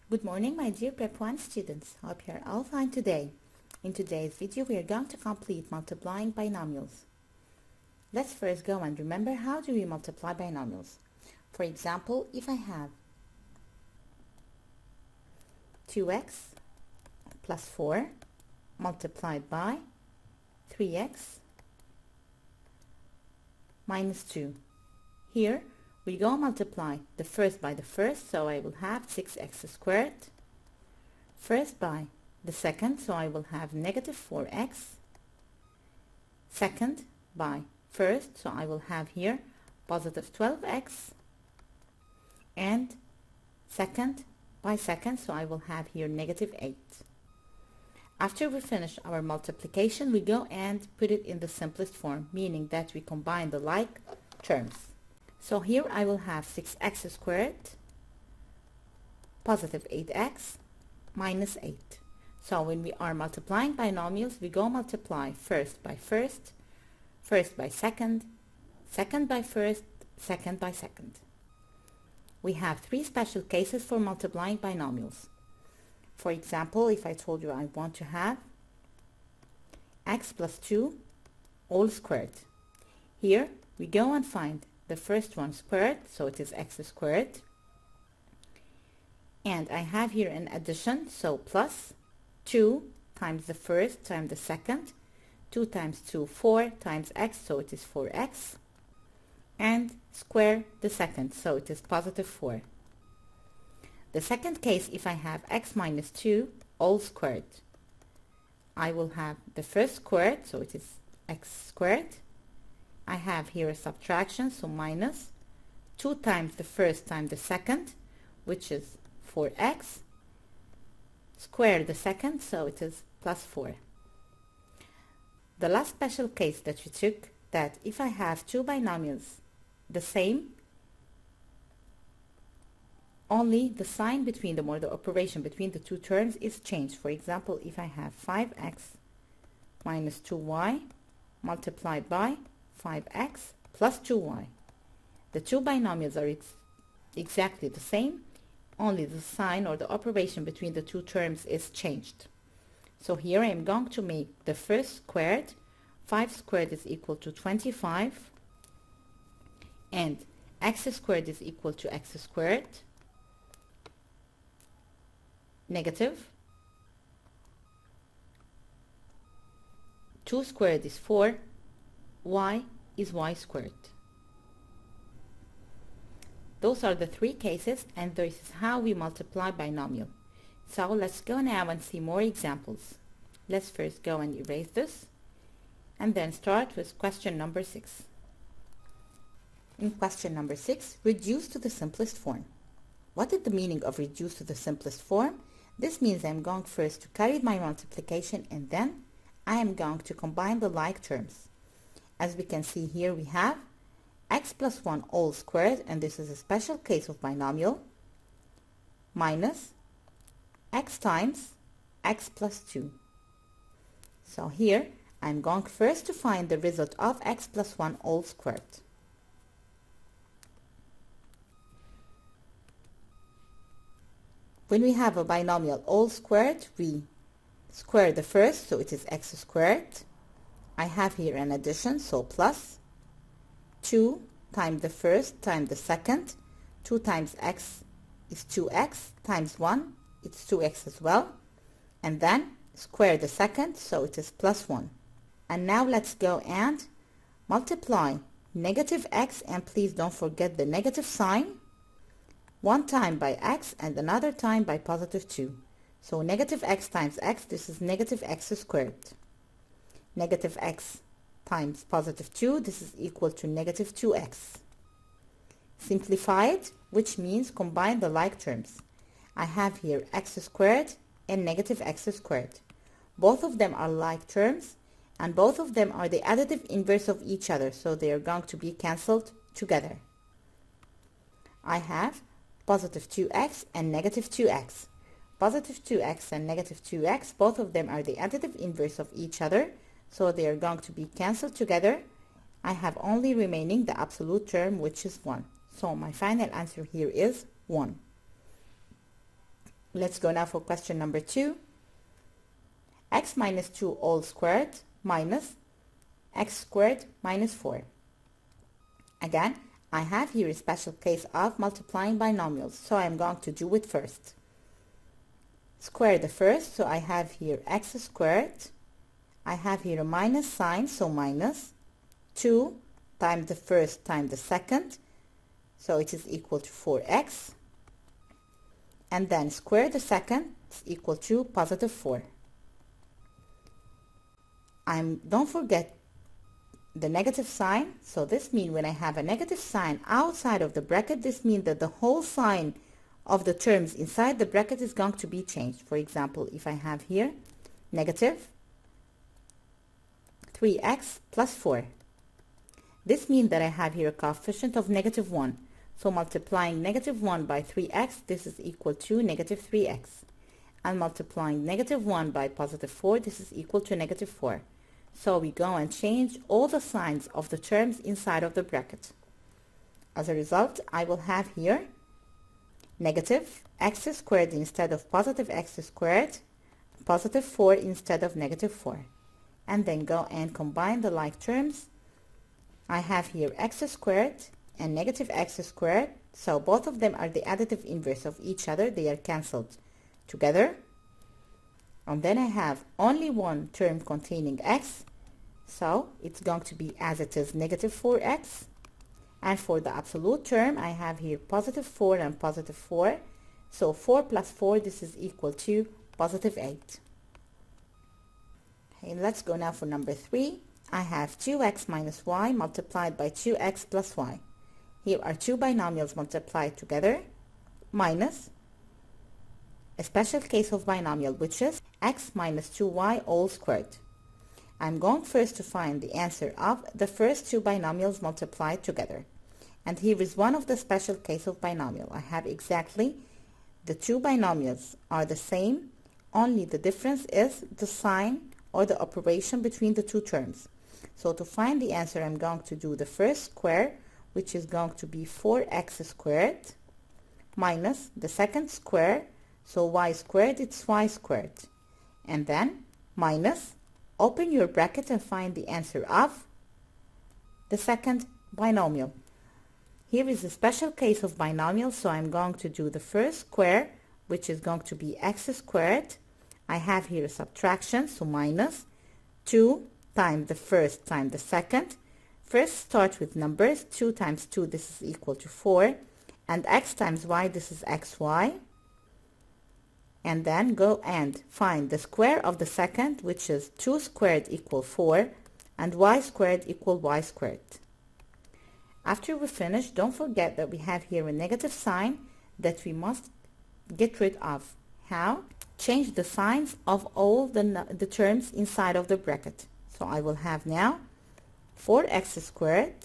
Good morning, my dear Prep 1 students. Hope you're all fine today. In today's video, we are going to complete multiplying binomials. Let's first go and remember how do we multiply binomials. For example, if I have 2x plus 4 multiplied by 3x minus 2. Here, we go multiply the first by the first, so I will have 6x squared. First by the second, so I will have negative 4x. Second by first, so I will have here positive 12x. And second by second, so I will have here negative 8. After we finish our multiplication, we go and put it in the simplest form, meaning that we combine the like terms. So here I will have 6x squared positive 8x minus 8. So when we are multiplying binomials, we go multiply first by first, first by second, second by first, second by second. We have three special cases for multiplying binomials. For example, if I told you I want to have x plus 2 all squared. Here we go and find the first one squared, so it is x squared. And I have here an addition, so plus 2 times the first times the second. 2 times 2, 4 times x, so it is 4x. And square the second, so it is positive 4. The second case, if I have x minus 2 all squared, I will have the first squared, so it is x squared. I have here a subtraction, so minus 2 times the first times the second, which is 4x. Square the second, so it is plus 4. The last special case that we took, that if I have two binomials the same, only the sign between them or the operation between the two terms is changed. For example, if I have 5x minus 2y multiplied by 5x plus 2y. The two binomials are exactly the same, only the sign or the operation between the two terms is changed. So here I am going to make the first squared. 5 squared is equal to 25, and x squared is equal to x squared negative 2 squared is 4, y is y squared. Those are the three cases, and this is how we multiply binomial. So let's go now and see more examples. Let's first go and erase this and then start with question number 6. In question number 6, reduce to the simplest form. What is the meaning of reduce to the simplest form? This means I'm going first to carry my multiplication, and then I am going to combine the like terms. As we can see here, we have x plus 1 all squared, and this is a special case of binomial, minus x times x plus 2. So here I'm going first to find the result of x plus 1 all squared. When we have a binomial all squared, we square the first, so it is x squared. I have here an addition, so plus 2 times the first times the second. 2 times x is 2x times 1, it's 2x as well. And then square the second, so it is plus 1. And now let's go and multiply negative x, and please don't forget the negative sign, one time by x and another time by positive 2. So negative x times x, this is negative x squared. Negative x times positive 2, this is equal to negative 2x. Simplified, which means combine the like terms. I have here x squared and negative x squared. Both of them are like terms, and both of them are the additive inverse of each other, so they are going to be cancelled together. I have positive 2x and negative 2x. Positive 2x and negative 2x, both of them are the additive inverse of each other, so they are going to be cancelled together. I have only remaining the absolute term, which is 1. So my final answer here is 1. Let's go now for question number 2. X minus 2 all squared minus x squared minus 4. Again, I have here a special case of multiplying binomials, so I'm going to do it first. Square the first, so I have here x squared. I have here a minus sign, so minus 2 times the first times the second, so it is equal to 4x. And then square the second is equal to positive 4. Don't forget the negative sign, so this means when I have a negative sign outside of the bracket, this means that the whole sign of the terms inside the bracket is going to be changed. For example, if I have here negative 3x plus 4, this means that I have here a coefficient of negative 1. So multiplying negative 1 by 3x, this is equal to negative 3x. And multiplying negative 1 by positive 4, this is equal to negative 4. So we go and change all the signs of the terms inside of the bracket. As a result, I will have here negative x squared instead of positive x squared, positive 4 instead of negative 4. And then go and combine the like terms. I have here x squared and negative x squared, so both of them are the additive inverse of each other. They are cancelled together. And then I have only one term containing x, so it's going to be as it is negative 4x. And for the absolute term, I have here positive 4 and positive 4. So 4 plus 4, this is equal to positive 8. Okay, let's go now for number 3. I have 2x minus y multiplied by 2x plus y. Here are two binomials multiplied together minus a special case of binomial, which is x minus 2y all squared. I'm going first to find the answer of the first two binomials multiplied together. And here is one of the special case of binomial. I have exactly the two binomials are the same, only the difference is the sign or the operation between the two terms. So to find the answer, I'm going to do the first square, which is going to be 4x squared minus the second square, so y squared, it's y squared. And then minus, open your bracket and find the answer of the second binomial. Here is a special case of binomial, so I'm going to do the first square, which is going to be x squared. I have here a subtraction, so minus 2 times the first times the second. First start with numbers. 2 times 2, this is equal to 4. And x times y, this is xy. And then go and find the square of the second, which is 2 squared equal 4. And y squared equal y squared. After we finish, don't forget that we have here a negative sign that we must get rid of. How? Change the signs of all the terms inside of the bracket. So I will have now 4x squared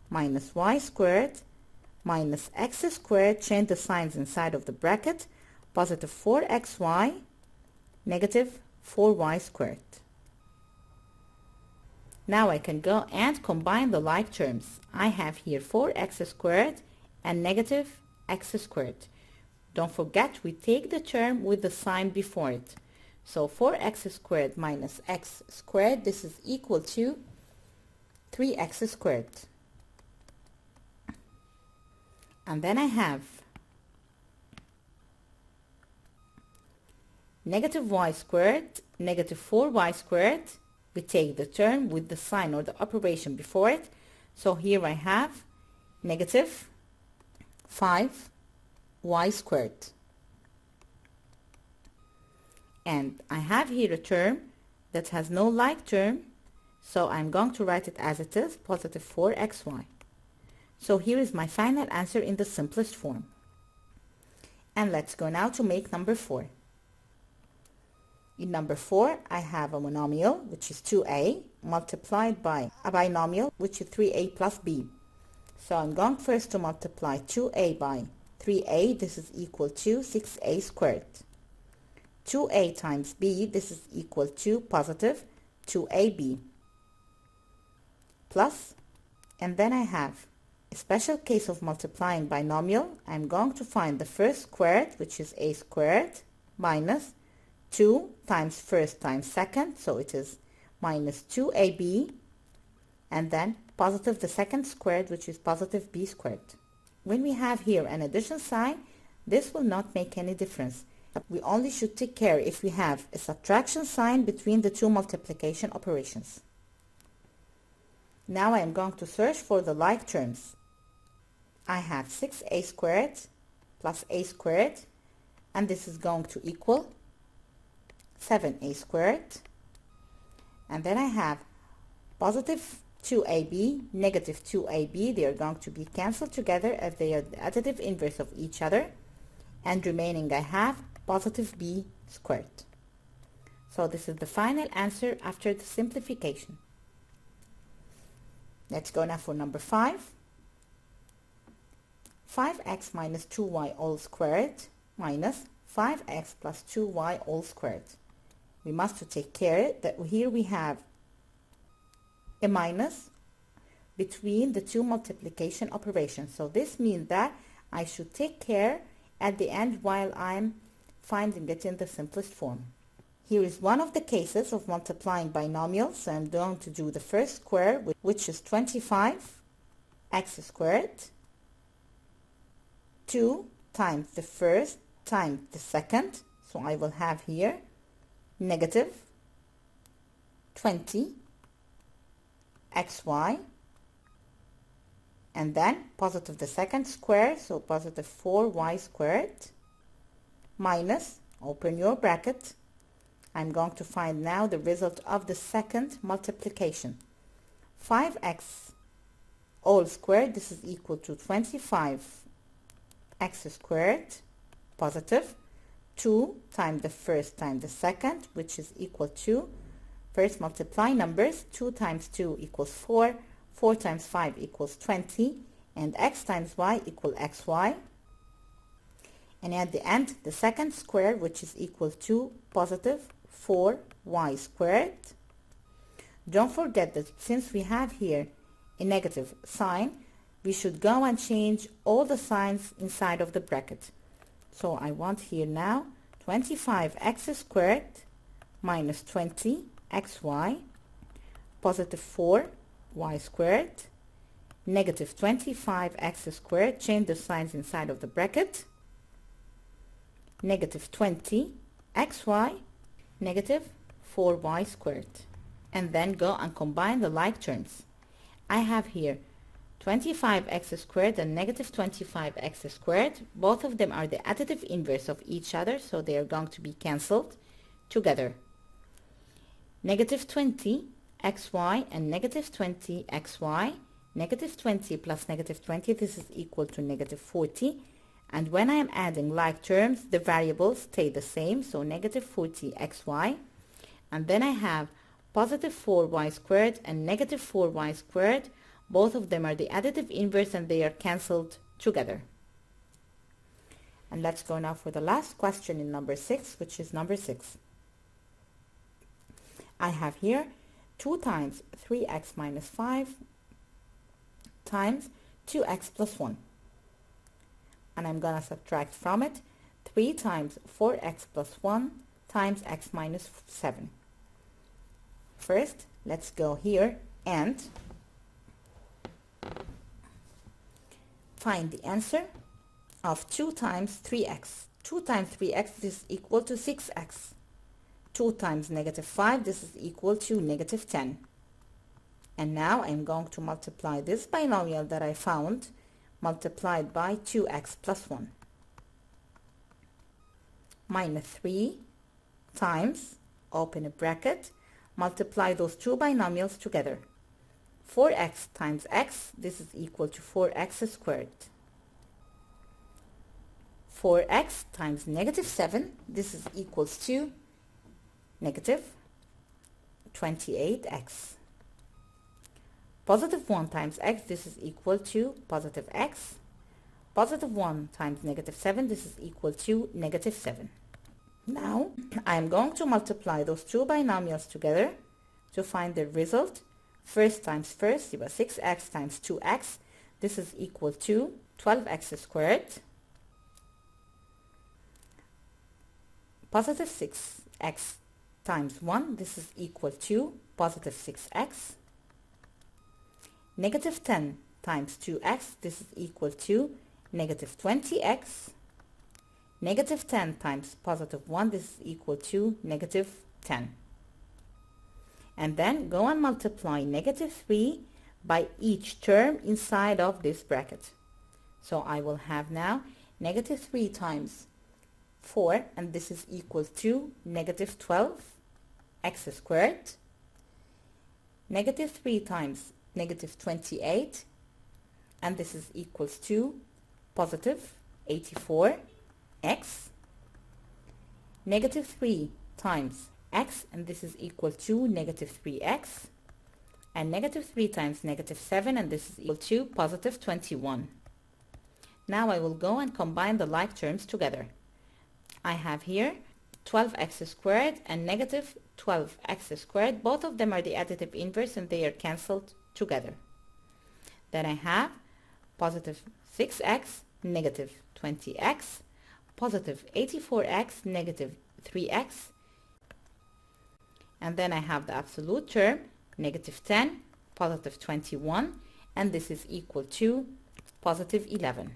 minus y squared minus x squared, change the signs inside of the bracket, positive 4xy, negative 4y squared. Now I can go and combine the like terms. I have here 4x squared and negative x squared. Don't forget, we take the term with the sign before it. So 4x squared minus x squared, this is equal to 3x squared. And then I have negative y squared, negative 4y squared. We take the term with the sign or the operation before it. So here I have negative 5y squared. And I have here a term that has no like term, so I'm going to write it as it is, positive 4xy. So here is my final answer in the simplest form. And let's go now to make number 4. In number 4, I have a monomial, which is 2a, multiplied by a binomial, which is 3a plus b. So I'm going first to multiply 2a by 3a, this is equal to 6a squared. 2a times b, this is equal to positive 2ab. Plus, and then I have a special case of multiplying binomial. I'm going to find the first squared, which is a squared, minus 2 times first times second, so it is minus 2ab, and then positive the second squared, which is positive b squared. When we have here an addition sign, this will not make any difference. We only should take care if we have a subtraction sign between the two multiplication operations. Now I am going to search for the like terms. I have 6a squared plus a squared, and this is going to equal 7a squared. And then I have positive 2ab, negative 2ab. They are going to be cancelled together as they are the additive inverse of each other. And remaining I have positive b squared. So this is the final answer after the simplification. Let's go now for number 5. 5x minus 2y all squared minus 5x plus 2y all squared. We must take care that here we have a minus between the two multiplication operations. So this means that I should take care at the end while I'm finding it in the simplest form. Here is one of the cases of multiplying binomials. So I'm going to do the first square, which is 25x squared, 2 times the first times the second. So I will have here negative 20 xy, and then positive the second square, so positive 4y squared, minus, open your bracket. I'm going to find now the result of the second multiplication. 5x all squared, this is equal to 25x squared, positive 2 times the first times the second, which is equal to, first multiply numbers, 2 times 2 equals 4, 4 times 5 equals 20, and x times y equal xy. And at the end, the second square, which is equal to positive 4y squared. Don't forget that since we have here a negative sign, we should go and change all the signs inside of the bracket. So I want here now 25x squared minus 20xy, positive 4y squared, negative 25x squared, change the signs inside of the bracket, negative 20xy, negative 4y squared. And then go and combine the like terms. I have here 25x squared and negative 25x squared. Both of them are the additive inverse of each other, so they are going to be cancelled together. Negative 20xy and negative 20xy, negative 20 plus negative 20, this is equal to negative 40. And when I am adding like terms, the variables stay the same, so negative 40xy. And then I have positive 4y squared and negative 4y squared. Both of them are the additive inverse and they are cancelled together. And let's go now for the last question in number 6, which is number 6. I have here 2 times 3x minus 5 times 2x plus 1. And I'm going to subtract from it 3 times 4x plus 1 times x minus 7. First, let's go here and find the answer of 2 times 3x. 2 times 3x, this is equal to 6x. 2 times negative 5, this is equal to negative 10. And now I'm going to multiply this binomial that I found multiplied by 2x plus 1. Minus 3 times, open a bracket, multiply those two binomials together. 4x times x, this is equal to 4x squared. 4x times negative 7, this is equals to negative 28x. Positive 1 times x, this is equal to positive x. Positive 1 times negative 7, this is equal to negative 7. Now, I am going to multiply those two binomials together to find the result. First times first, you have 6x times 2x. This is equal to 12x squared. Positive 6x times 1, this is equal to positive 6x. Negative 10 times 2x, this is equal to negative 20x. Negative 10 times positive 1, this is equal to negative 10. And then go and multiply negative 3 by each term inside of this bracket. So I will have now negative 3 times 4, and this is equal to negative 12 x squared. Negative 3 times negative 28, and this is equals to positive 84 x. Negative 3 times x, and this is equal to negative 3x. And negative 3 times negative 7, and this is equal to positive 21. Now I will go and combine the like terms together. I have here 12x squared and negative 12x squared. Both of them are the additive inverse and they are cancelled together. Then I have positive 6x, negative 20x, positive 84x, negative 3x. And then I have the absolute term, negative 10, positive 21, and this is equal to positive 11.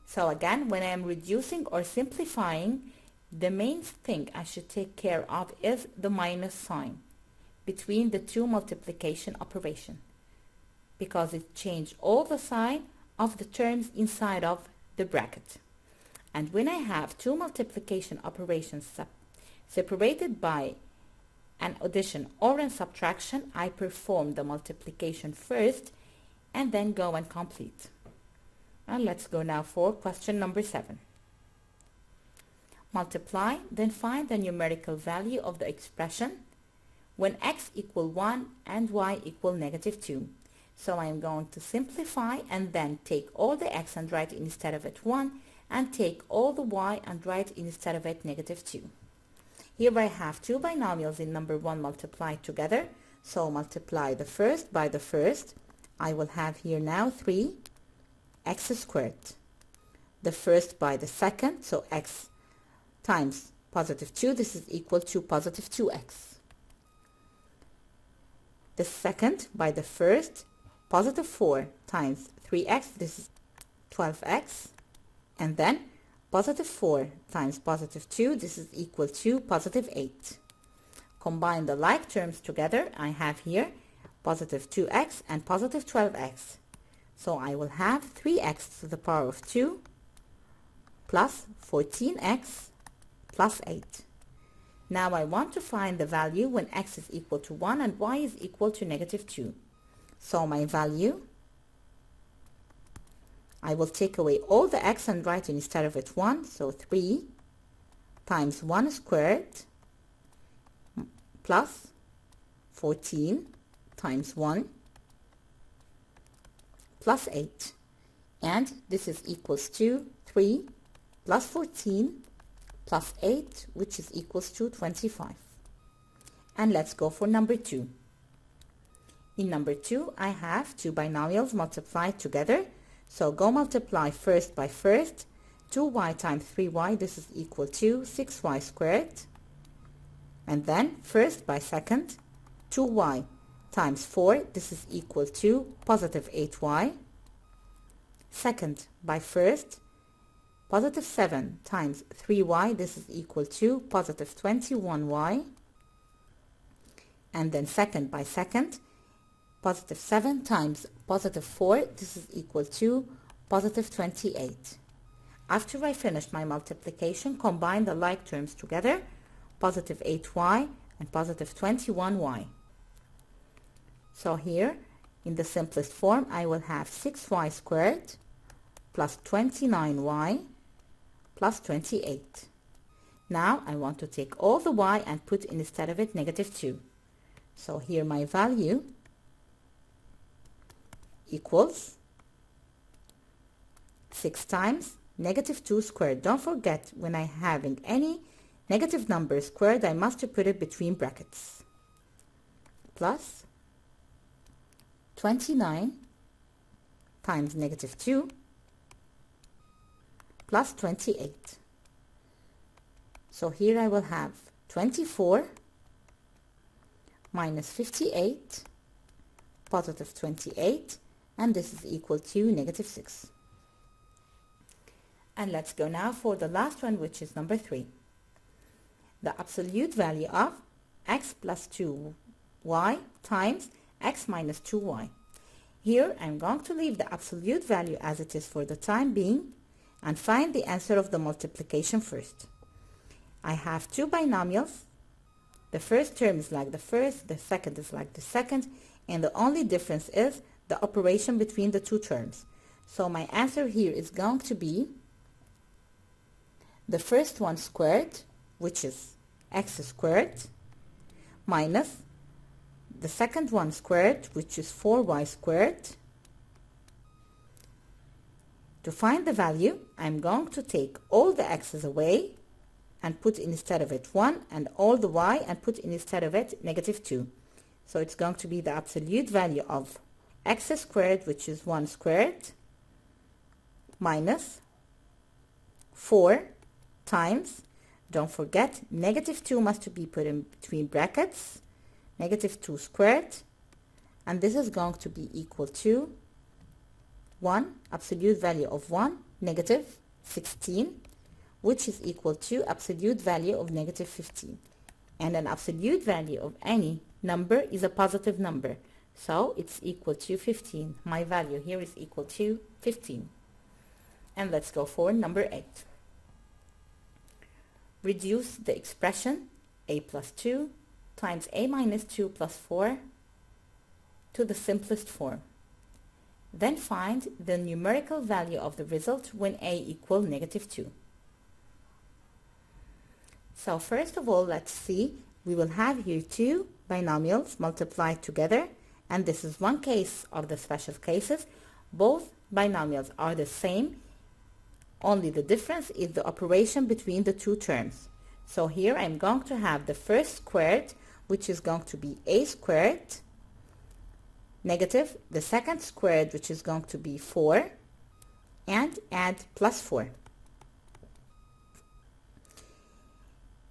So again, when I am reducing or simplifying, the main thing I should take care of is the minus sign between the two multiplication operations, because it changed all the sign of the terms inside of the bracket. And when I have two multiplication operations separated by an addition or a subtraction, I perform the multiplication first and then go and complete. And let's go now for question number 7. Multiply, then find the numerical value of the expression when x equal 1 and y equal negative 2. So I am going to simplify and then take all the x and write instead of it 1, and take all the y and write instead of it negative 2. Here I have two binomials in number 1 multiplied together. So multiply the first by the first. I will have here now 3 x squared. The first by the second, so x times positive 2, this is equal to positive 2x. The second by the first, positive 4 times 3x, this is 12x. And then positive 4 times positive 2, this is equal to positive 8. Combine the like terms together. I have here positive 2x and positive 12x. So I will have 3x to the power of 2 plus 14x plus 8. Now I want to find the value when x is equal to 1 and y is equal to negative 2. So my value, I will take away all the x and write instead of it 1. So 3 times 1 squared plus 14 times 1 plus 8, and this is equals to 3 plus 14 plus 8, which is equals to 25. And let's go for number 2. In number 2, I have two binomials multiplied together. So go multiply first by first. 2y times 3y, this is equal to 6y squared. And then first by second, 2y times 4, this is equal to positive 8y. Second by first, positive 7 times 3y, this is equal to positive 21y. And then second by second, positive 7 times positive 4, this is equal to positive 28. After I finish my multiplication, combine the like terms together, positive 8y and positive 21y. So here, in the simplest form, I will have 6y squared plus 29y plus 28. Now I want to take all the y and put instead of it negative 2. So here my value equals 6 times negative 2 squared. Don't forget, when I'm having any negative number squared, I must put it between brackets. Plus 29 times negative 2 plus 28. So here I will have 24 minus 58, positive 28, and this is equal to negative 6. And let's go now for the last one, which is number 3. The absolute value of x plus 2y times x minus 2y. Here I'm going to leave the absolute value as it is for the time being and find the answer of the multiplication first. I have two binomials. The first term is like the first, the second is like the second, and the only difference is the operation between the two terms. So my answer here is going to be the first one squared, which is x squared, minus the second one squared, which is 4y squared. To find the value, I'm going to take all the x's away and put instead of it 1, and all the y and put instead of it negative 2. So it's going to be the absolute value of x squared, which is 1 squared, minus 4 times, don't forget, negative 2 must be put in between brackets, negative 2 squared, and this is going to be equal to 1, absolute value of 1, negative 16, which is equal to absolute value of negative 15. And an absolute value of any number is a positive number. So it's equal to 15. My value here is equal to 15. And let's go for number 8. Reduce the expression a plus 2 times a minus 2 plus 4 to the simplest form. Then find the numerical value of the result when a equals negative 2. So first of all, let's see, we will have here two binomials multiplied together, and this is one case of the special cases. Both binomials are the same, only the difference is the operation between the two terms. So here I'm going to have the first squared, which is going to be a squared, negative the second squared, which is going to be 4, and add plus 4.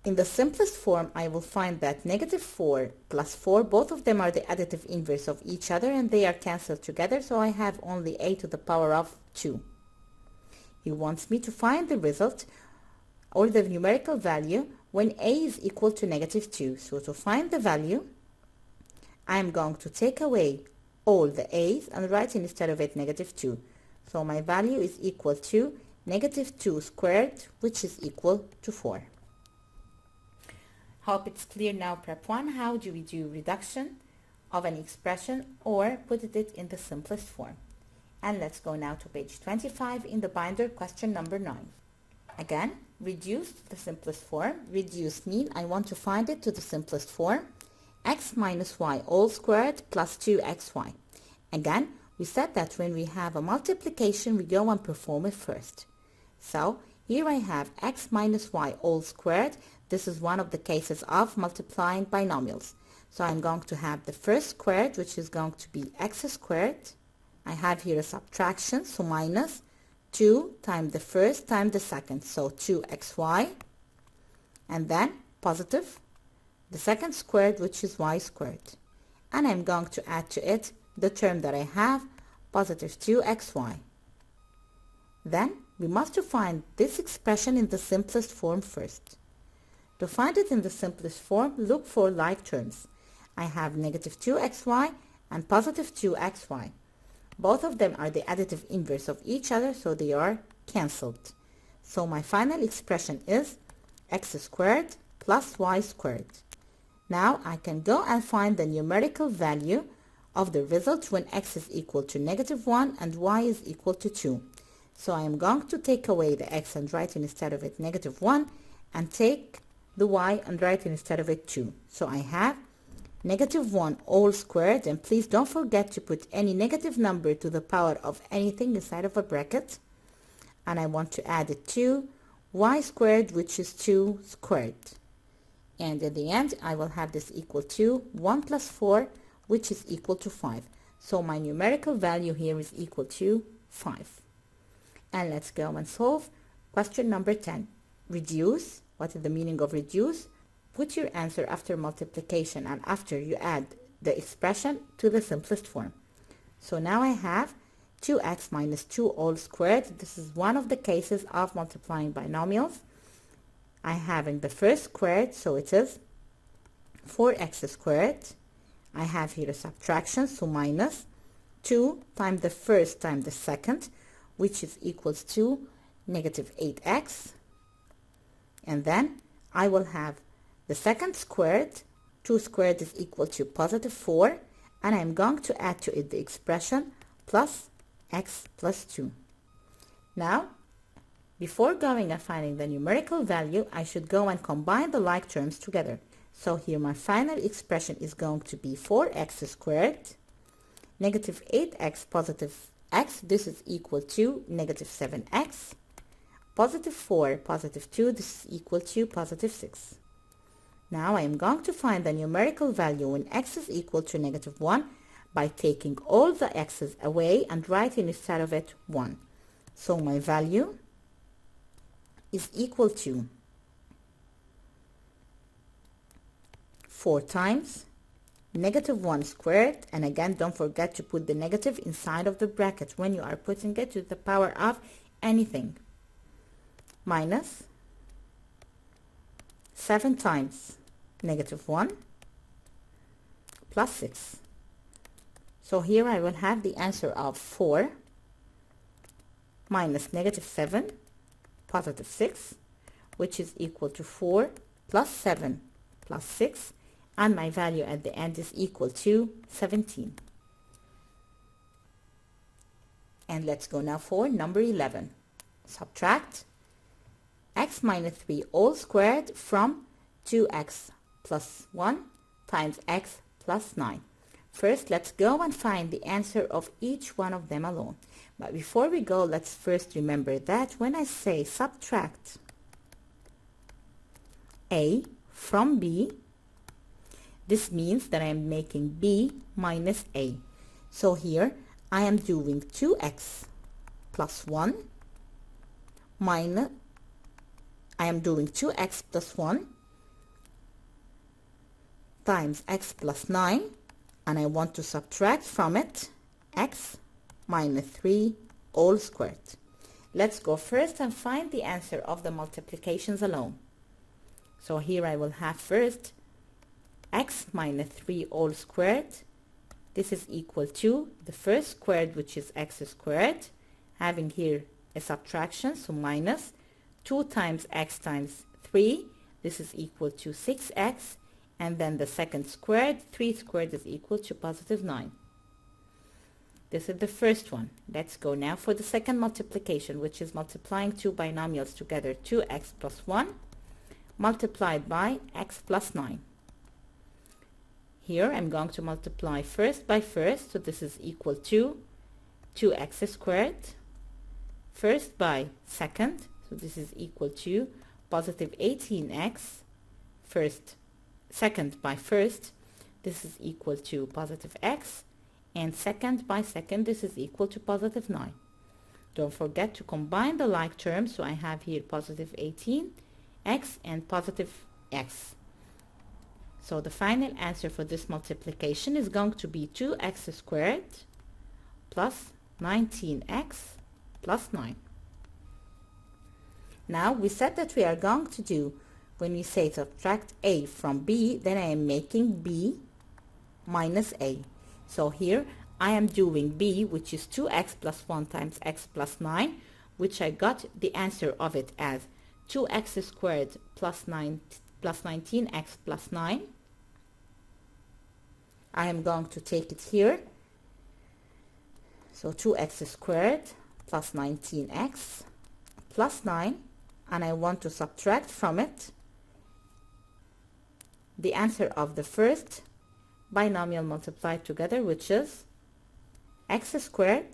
In the simplest form, I will find that negative 4 plus 4, both of them are the additive inverse of each other and they are cancelled together, so I have only a to the power of 2. He wants me to find the result or the numerical value when a is equal to negative 2. So to find the value, I am going to take away all the a's and write instead of it negative 2. So my value is equal to negative 2 squared, which is equal to 4. Hope it's clear now, prep 1. How do we do reduction of an expression or put it in the simplest form? And let's go now to page 25 in the binder, question number 9. Again, reduce the simplest form. Reduce mean I want to find it to the simplest form. X minus y all squared plus 2xy. Again, we said that when we have a multiplication, we go and perform it first. So here I have x minus y all squared. This is one of the cases of multiplying binomials. So I'm going to have the first squared, which is going to be x squared. I have here a subtraction, so minus 2 times the first times the second, so 2xy, and then positive the second squared, which is y squared. And I'm going to add to it the term that I have, positive 2xy. Then we must find this expression in the simplest form first. To find it in the simplest form, look for like terms. I have negative 2xy and positive 2xy. Both of them are the additive inverse of each other, so they are cancelled. So my final expression is x squared plus y squared. Now I can go and find the numerical value of the result when x is equal to negative 1 and y is equal to 2. So I am going to take away the x and write instead of it negative 1, and take the y and write instead of it 2. So I have negative 1 all squared, and please don't forget to put any negative number to the power of anything inside of a bracket. And I want to add it to y squared, which is 2 squared. And at the end, I will have this equal to 1 plus 4, which is equal to 5. So my numerical value here is equal to 5. And let's go and solve question number 10. Reduce What is the meaning of reduce? Put your answer after multiplication and after you add the expression to the simplest form. So now I have 2x minus 2 all squared. This is one of the cases of multiplying binomials. I having the first squared, so it is 4x squared. I have here a subtraction, so minus 2 times the first times the second, which is equals to negative 8x. And then I will have the second squared. 2 squared is equal to positive 4. And I'm going to add to it the expression plus x plus 2. Now, before going and finding the numerical value, I should go and combine the like terms together. So here my final expression is going to be 4x squared, negative 8x positive x, this is equal to negative 7x, positive 4, positive 2, this is equal to positive 6. Now I am going to find the numerical value when x is equal to negative 1 by taking all the x's away and writing instead of it 1. So my value is equal to 4 times negative 1 squared, and again don't forget to put the negative inside of the bracket when you are putting it to the power of anything, minus 7 times negative 1 plus 6. So here I will have the answer of 4 minus negative 7 positive 6, which is equal to 4 plus 7 plus 6, and my value at the end is equal to 17. And let's go now for number 11. Subtract x minus 3 all squared from 2x plus 1 times x plus 9. First, let's go and find the answer of each one of them alone. But before we go, let's first remember that when I say subtract a from b, this means that I am making b minus a. So here I am doing 2x plus 1 minus, I am doing 2x plus 1 times x plus 9, and I want to subtract from it x minus 3 all squared. Let's go first and find the answer of the multiplications alone. So here I will have first x minus 3 all squared. This is equal to the first squared, which is x squared, having here a subtraction, so minus 2 times x times 3, this is equal to 6x, and then the second squared, 3 squared is equal to positive 9. This is the first one. Let's go now for the second multiplication, which is multiplying two binomials together, 2x plus 1 multiplied by x plus 9. Here I'm going to multiply first by first, so this is equal to 2x squared, first by second, so this is equal to positive 18x, second by first, this is equal to positive x, and second by second, this is equal to positive 9. Don't forget to combine the like terms, so I have here positive 18x and positive x. So the final answer for this multiplication is going to be 2x squared plus 19x plus 9. Now we said that we are going to do, when we say subtract a from b, then I am making b minus a. So here I am doing b, which is 2x plus 1 times x plus 9, which I got the answer of it as 2x squared plus 19x plus 9. I am going to take it here. So 2x squared plus 19x plus 9, and I want to subtract from it the answer of the first binomial multiplied together, which is x squared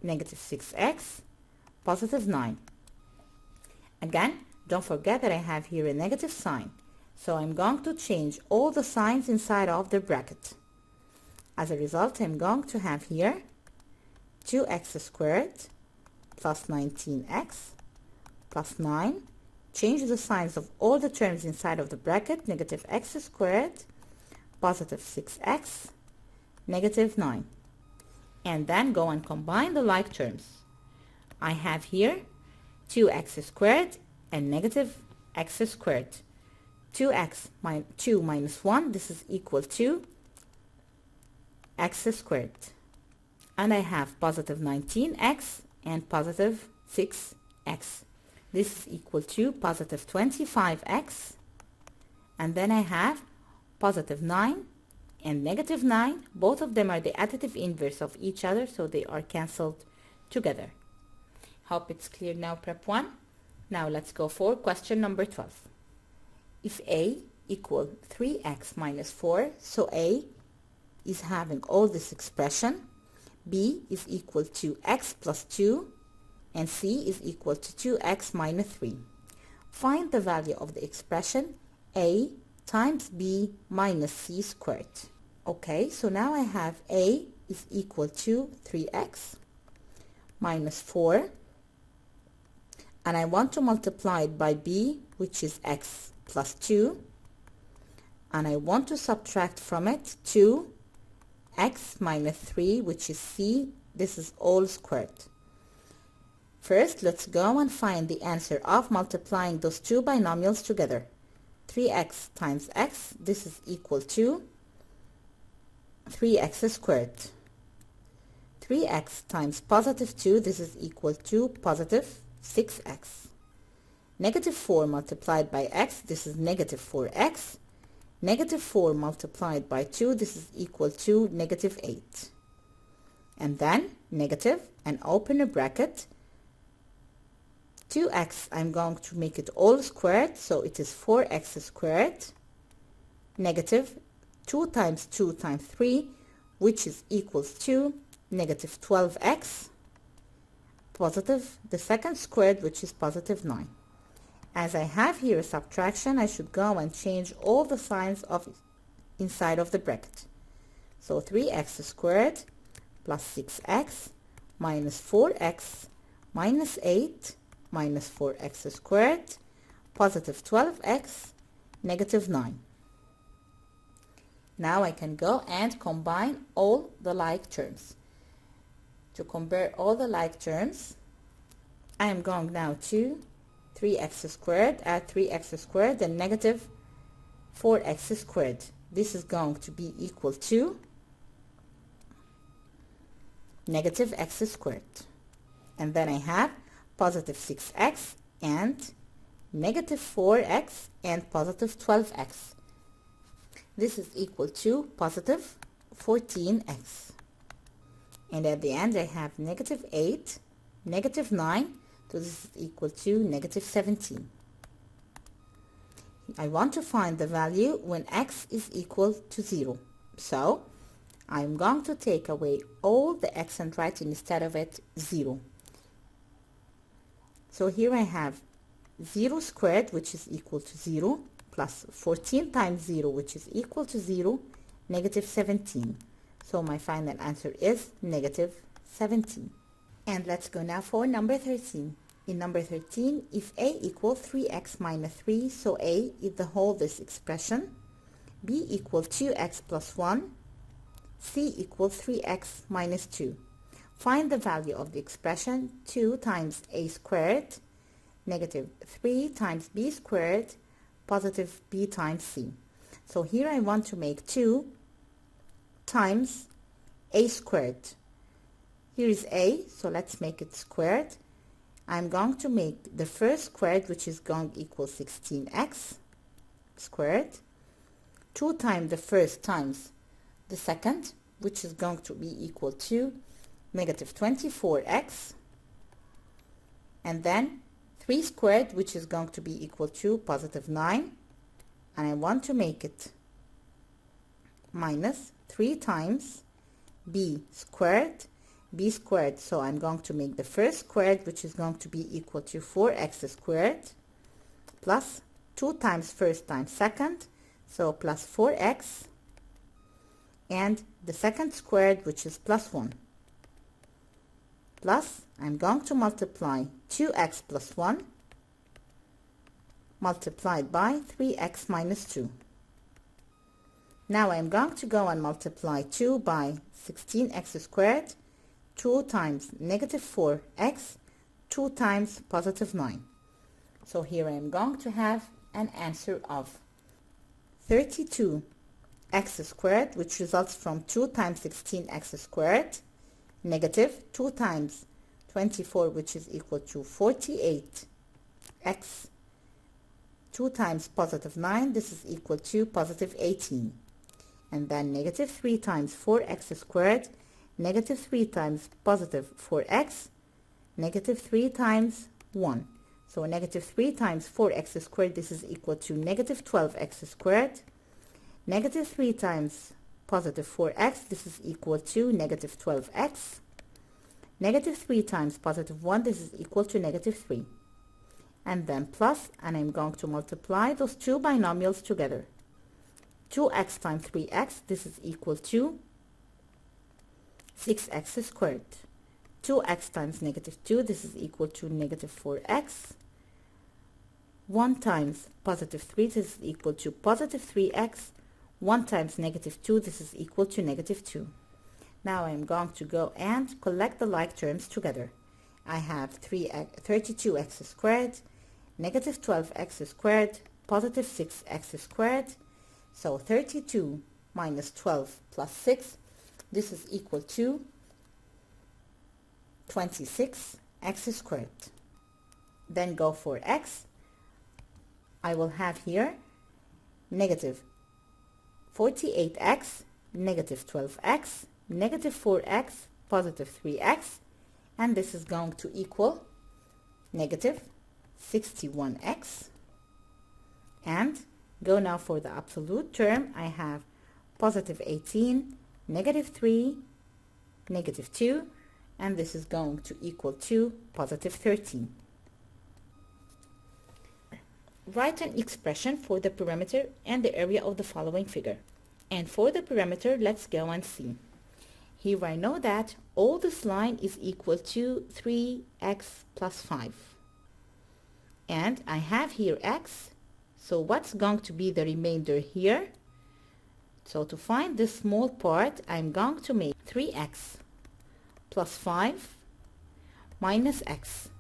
negative 6x positive 9. Again, don't forget that I have here a negative sign, so I'm going to change all the signs inside of the bracket. As a result, I'm going to have here 2x squared plus 19x plus 9 change the signs of all the terms inside of the bracket, negative x squared, positive 6x, negative 9. And then go and combine the like terms. I have here 2x squared and negative x squared. 2 minus 1, this is equal to x squared. And I have positive 19x and positive 6x. This is equal to positive 25x. And then I have positive 9 and negative 9. Both of them are the additive inverse of each other, so they are cancelled together. Hope it's clear now, prep 1. Now let's go for question number 12. If a equal 3x minus 4, so a is having all this expression, b is equal to x plus 2, and c is equal to 2x minus 3. Find the value of the expression a times b minus c squared. Okay, so now I have a is equal to 3x minus 4, and I want to multiply it by b, which is x plus 2, and I want to subtract from it 2x minus 3, which is c. This is all squared. First, let's go and find the answer of multiplying those two binomials together. 3x times x, this is equal to 3x squared. 3x times positive 2, this is equal to positive 6x. Negative 4 multiplied by x, this is negative 4x. Negative 4 multiplied by 2, this is equal to negative 8. And then negative and open a bracket. 2x, I'm going to make it all squared, so it is 4x squared. Negative 2 times 3, which is equals to negative 12x. Positive the second squared, which is positive 9. As I have here a subtraction, I should go and change all the signs of inside of the bracket. So 3x squared plus 6x minus 4x minus 8 minus 4x squared, positive 12x, negative 9. Now I can go and combine all the like terms. To compare all the like terms, I am going now to 3x squared, add 3x squared and negative 4x squared. This is going to be equal to negative x squared. And then I have positive 6x and negative 4x and positive 12x. This is equal to positive 14x. And at the end I have negative 8, negative 9, so this is equal to negative 17. I want to find the value when x is equal to 0. So I'm going to take away all the x and write instead of it 0. So here I have 0 squared, which is equal to 0, plus 14 times 0, which is equal to 0, negative 17. So my final answer is negative 17. And let's go now for number 13. In number 13, if a equals 3x minus 3, so a is the whole this expression, b equals 2x plus 1, c equals 3x minus 2. Find the value of the expression 2 times a squared, negative 3 times b squared, positive b times c. So here I want to make 2 times a squared. Here is a, so let's make it squared. I'm going to make the first squared, which is going to equal 16x squared. 2 times the first times the second, which is going to be equal to negative 24x. And then 3 squared, which is going to be equal to positive 9. And I want to make it minus 3 times b squared. B squared, so I'm going to make the first squared, which is going to be equal to 4x squared, plus 2 times first times second, so plus 4x, and the second squared, which is plus 1, plus I'm going to multiply 2x plus 1 multiplied by 3x minus 2. Now I'm going to go and multiply 2 by 16x squared, 2 times negative 4x, 2 times positive 9. So here I am going to have an answer of 32x squared, which results from 2 times 16x squared, negative 2 times 24, which is equal to 48x, 2 times positive 9, this is equal to positive 18. And then negative 3 times 4x squared, negative 3 times positive 4x, negative 3 times 1. So negative 3 times 4x squared, this is equal to negative 12x squared. Negative 3 times positive 4x, this is equal to negative 12x. Negative 3 times positive 1, this is equal to negative 3. And then plus, and I'm going to multiply those two binomials together. 2x times 3x, this is equal to 6x squared. 2x times negative 2, this is equal to negative 4x. 1 times positive 3, this is equal to positive 3x. 1 times negative 2, this is equal to negative 2. Now I'm going to go and collect the like terms together. I have 32x squared, negative 12x squared, positive 6x squared. So 32 minus 12 plus 6, this is equal to 26x squared. Then go for x. I will have here negative 48x, negative 12x, negative 4x, positive 3x, and this is going to equal negative 61x. And go now for the absolute term. I have positive 18, negative 3, negative 2, and this is going to equal to positive 13. Write an expression for the perimeter and the area of the following figure. And for the perimeter, let's go and see. Here I know that all this line is equal to 3x plus 5. And I have here x, so what's going to be the remainder here? So to find this small part, I'm going to make 3x plus 5 minus x.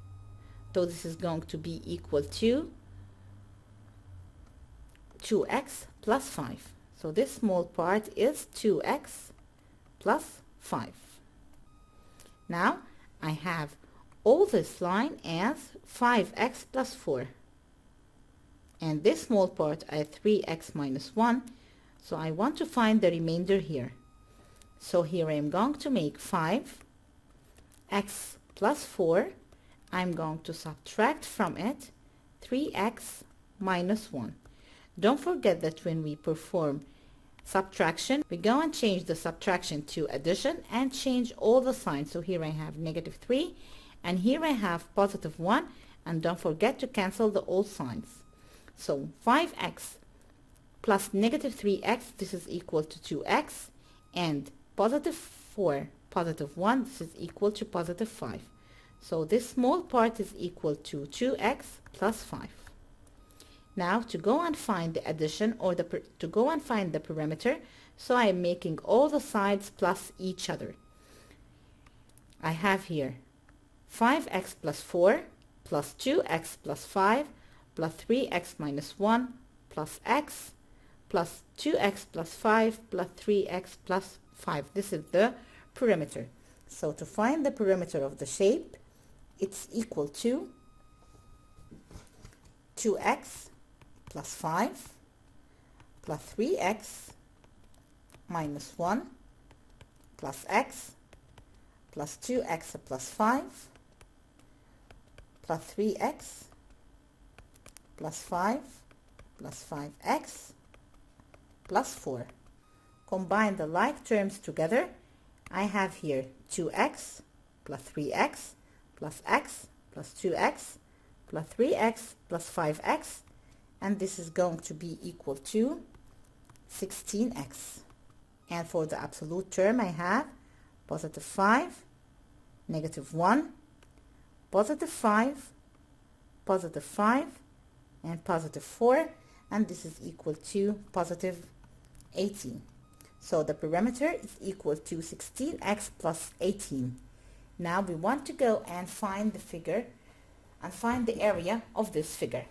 So this is going to be equal to 2x plus 5. So this small part is 2x plus 5. Now I have all this line as 5x plus 4. And this small part I have 3x minus 1. So I want to find the remainder here. So here I am going to make 5x plus 4. I'm going to subtract from it 3x minus 1. Don't forget that when we perform subtraction, we go and change the subtraction to addition and change all the signs. So here I have negative 3 and here I have positive 1, and don't forget to cancel the old signs. So 5x plus negative 3x, this is equal to 2x, and positive 4, positive 1, this is equal to positive 5. So this small part is equal to 2x plus 5. Now to go and find the addition, or to go and find the perimeter, so I am making all the sides plus each other. I have here 5x plus 4 plus 2x plus 5 plus 3x minus 1 plus x plus 2x plus 5 plus 3x plus 5. This is the perimeter. So to find the perimeter of the shape, it's equal to 2x plus 5 plus 3x minus 1 plus x plus 2x plus 5 plus 3x plus 5 plus 5x plus 4. Combine the like terms together. I have here 2x plus 3x plus x plus 2x plus 3x plus 5x, and this is going to be equal to 16x. And for the absolute term, I have positive 5, negative 1, positive 5, positive 5, and positive 4, and this is equal to positive 18. So the perimeter is equal to 16x plus 18. Now we want to go and find the figure and find the area of this figure.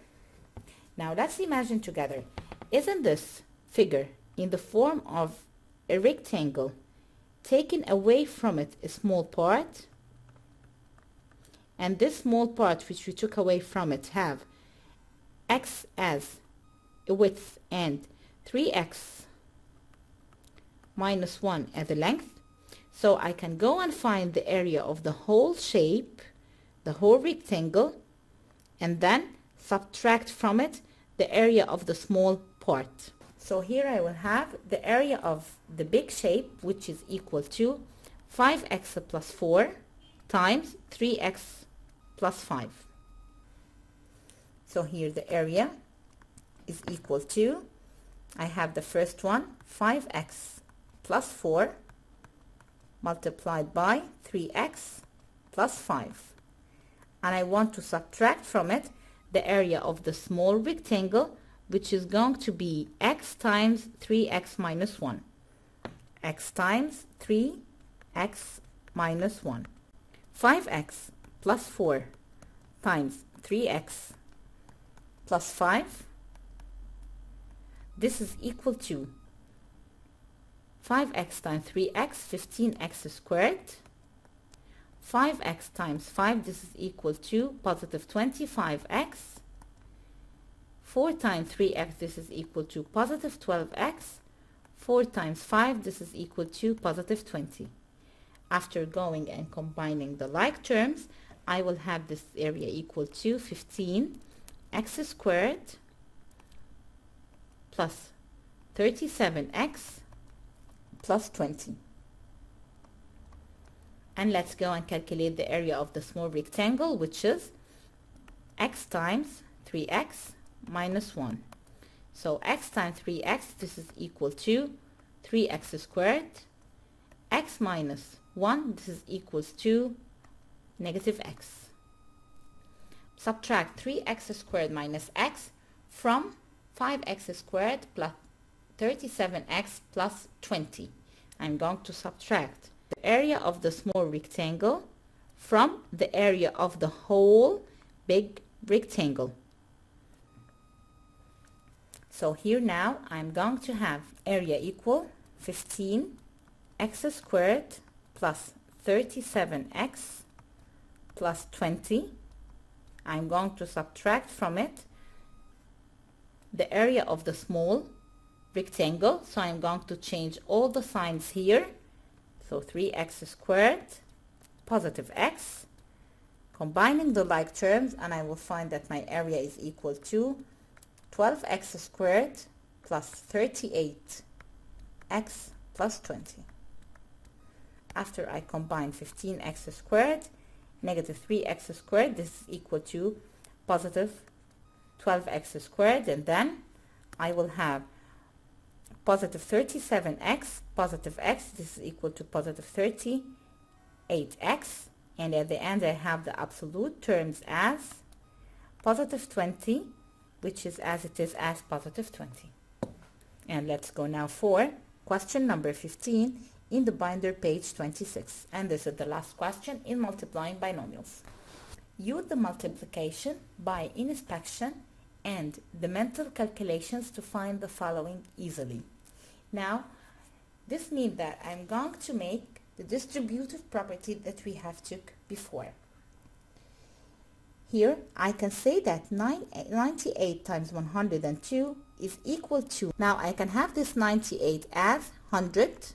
Now let's imagine together, isn't this figure in the form of a rectangle, taking away from it a small part, and this small part which we took away from it have x as a width and 3x minus 1 as a length? So I can go and find the area of the whole shape, the whole rectangle, and then subtract from it the area of the small part. So here I will have the area of the big shape, which is equal to 5x plus 4 times 3x plus 5. So here the area is equal to, I have the first one, 5x plus 4 multiplied by 3x plus 5. And I want to subtract from it the area of the small rectangle, which is going to be x times 3x minus 1. X times 3x minus 1. 5x plus 4 times 3x plus 5. This is equal to 5x times 3x, 15x squared. 5x times 5, this is equal to positive 25x. 4 times 3x, this is equal to positive 12x. 4 times 5, this is equal to positive 20. After going and combining the like terms, I will have this area equal to 15x squared plus 37x plus 20. And let's go and calculate the area of the small rectangle, which is x times 3x minus 1. So x times 3x, this is equal to 3x squared. X minus 1, this is equals to negative x. Subtract 3x squared minus x from 5x squared plus 37x plus 20. I'm going to subtract the area of the small rectangle from the area of the whole big rectangle. So here now I'm going to have area equal 15x squared plus 37x plus 20. I'm going to subtract from it the area of the small rectangle, so I'm going to change all the signs here. So 3x squared positive x, combining the like terms, and I will find that my area is equal to 12x squared plus 38x plus 20. After I combine 15x squared, negative 3x squared, this is equal to positive 12x squared, and then I will have positive 37x, positive x, this is equal to positive 38x, and at the end I have the absolute terms as positive 20, which is as it is as positive 20. And let's go now for question number 15 in the binder page 26, and this is the last question in multiplying binomials. Use the multiplication by inspection and the mental calculations to find the following easily. Now, this means that I'm going to make the distributive property that we have took before. Here, I can say that 98 times 102 is equal to, now I can have this 98 as 100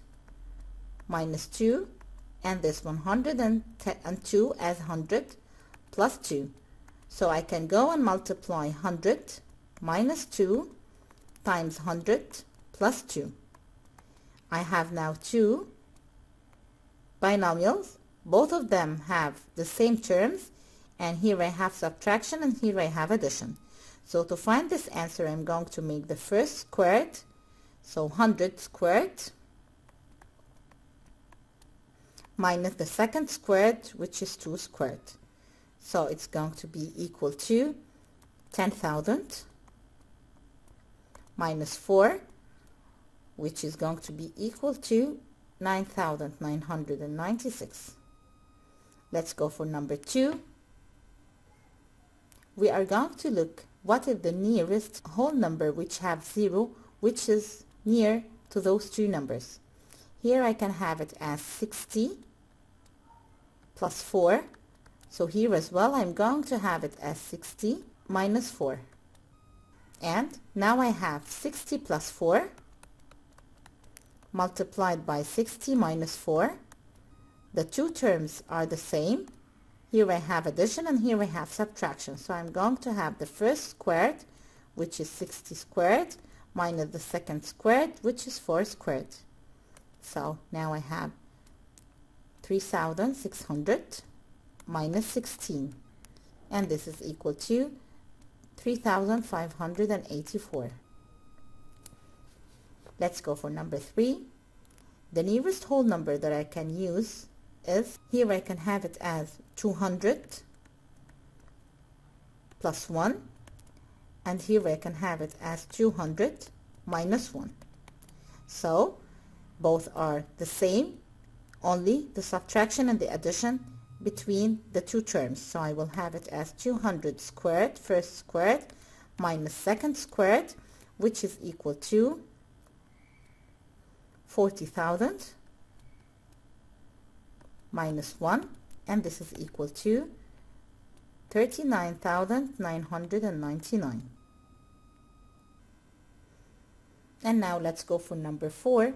minus 2, and this 102 as 100 plus 2. So I can go and multiply 100 minus 2 times 100 plus 2. I have now two binomials. Both of them have the same terms, and here I have subtraction and here I have addition. So to find this answer, I'm going to make the first squared, so 100 squared, minus the second squared, which is 2 squared. So it's going to be equal to 10,000 minus 4, which is going to be equal to 9,996. Let's go for number 2. We are going to look what is the nearest whole number which have 0, which is near to those two numbers. Here I can have it as 60 plus 4. So here as well I'm going to have it as 60 minus 4. And now I have 60 plus 4 multiplied by 60 minus 4. The two terms are the same. Here I have addition and here I have subtraction. So I'm going to have the first squared, which is 60 squared, minus the second squared, which is 4 squared. So now I have 3,600 minus 16. And this is equal to 3,584. Let's go for number 3. The nearest whole number that I can use is, here I can have it as 200 plus 1, and here I can have it as 200 minus 1. So both are the same, only the subtraction and the addition between the two terms. So I will have it as 200 squared, first squared, minus second squared, which is equal to 40,000 minus 1, and this is equal to 39,999. And now let's go for number 4,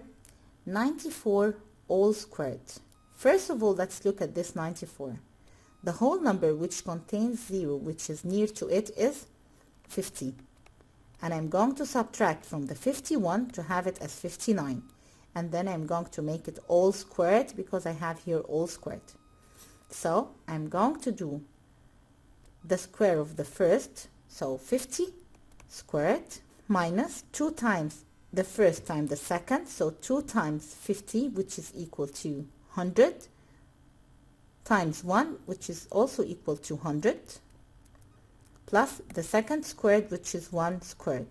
94 all squared. First of all, let's look at this 94. The whole number which contains 0, which is near to it, is 50. And I'm going to subtract from the 51 to have it as 59. And then I'm going to make it all squared because I have here all squared. So I'm going to do the square of the first, so 50 squared, minus 2 times the first time the second, so 2 times 50, which is equal to 100, times 1, which is also equal to 100, plus the second squared, which is 1 squared.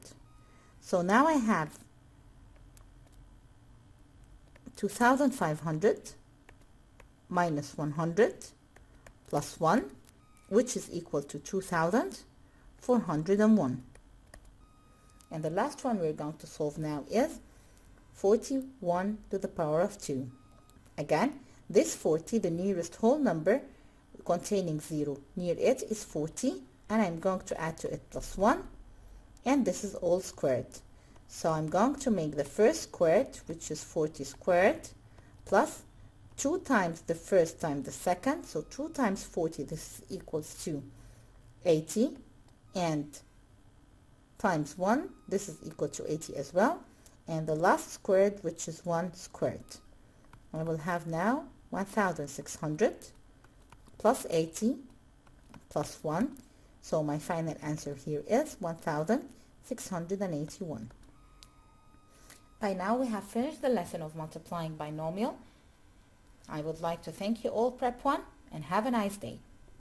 So now I have 2,500 minus 100 plus 1, which is equal to 2,401. And the last one we're going to solve now is 41 to the power of 2. Again, this 40, the nearest whole number containing 0 near it is 40, and I'm going to add to it plus 1, and this is all squared. So I'm going to make the first squared, which is 40 squared, plus 2 times the first time the second, so 2 times 40, this equals to 80, and times 1, this is equal to 80 as well, and the last squared, which is 1 squared. I will have now 1,600 plus 80 plus 1, so my final answer here is 1,681. By now we have finished the lesson of multiplying binomial. I would like to thank you all, Prep 1, and have a nice day.